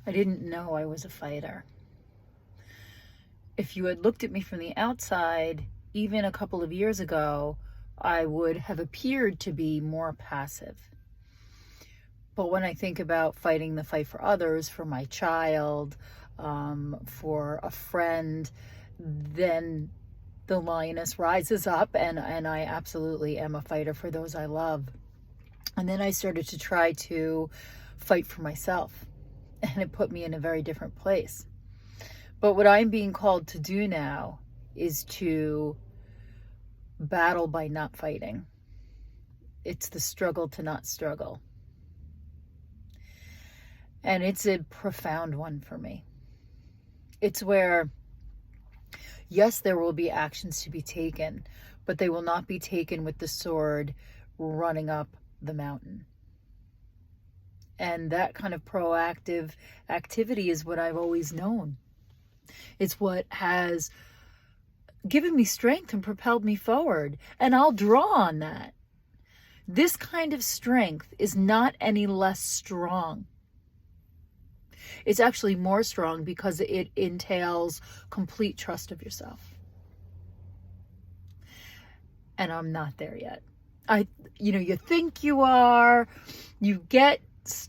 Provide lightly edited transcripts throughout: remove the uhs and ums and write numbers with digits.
I didn't know I was a fighter. If you had looked at me from the outside, even a couple of years ago, I would have appeared to be more passive. But when I think about fighting the fight for others, for my child, for a friend, then the lioness rises up, and I absolutely am a fighter for those I love. And then I started to try to fight for myself, and it put me in a very different place. But what I'm being called to do now is to battle by not fighting. It's the struggle to not struggle. And it's a profound one for me. It's where, yes, there will be actions to be taken, but they will not be taken with the sword running up the mountain. And that kind of proactive activity is what I've always known. It's what has given me strength and propelled me forward. And I'll draw on that. This kind of strength is not any less strong. It's actually more strong because it entails complete trust of yourself. And I'm not there yet. You think you are, you get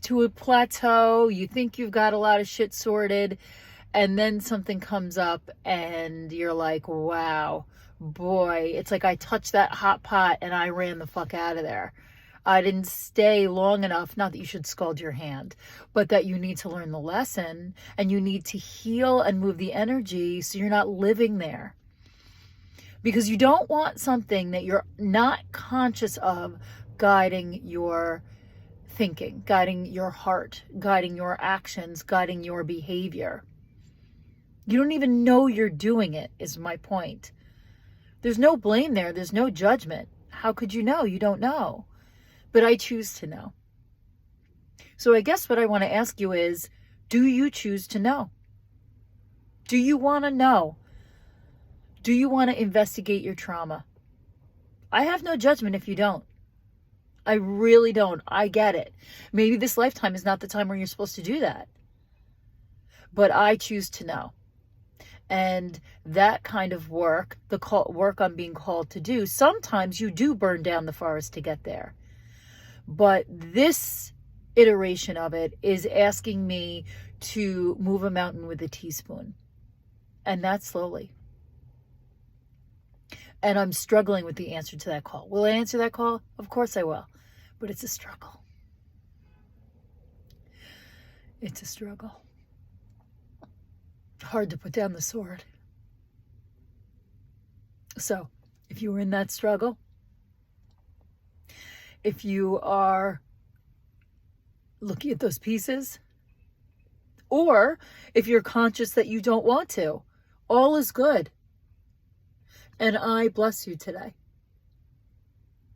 to a plateau, you think you've got a lot of shit sorted, and then something comes up and you're like, wow, boy, it's like I touched that hot pot and I ran the fuck out of there. I didn't stay long enough, not that you should scald your hand, but that you need to learn the lesson and you need to heal and move the energy so you're not living there. Because you don't want something that you're not conscious of guiding your thinking, guiding your heart, guiding your actions, guiding your behavior. You don't even know you're doing it, is my point. There's no blame there. There's no judgment. How could you know? You don't know. But I choose to know. So I guess what I want to ask you is, do you choose to know? Do you want to know? Do you want to investigate your trauma? I have no judgment if you don't. I really don't. I get it. Maybe this lifetime is not the time where you're supposed to do that. But I choose to know. And that kind of work, work I'm being called to do, sometimes you do burn down the forest to get there. But this iteration of it is asking me to move a mountain with a teaspoon. And that's slowly. And I'm struggling with the answer to that call. Will I answer that call? Of course I will. But it's a struggle. It's a struggle. Hard to put down the sword. So, if you were in that struggle, if you are looking at those pieces, or if you're conscious that you don't want to, all is good. And I bless you today.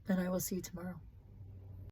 And I will see you tomorrow.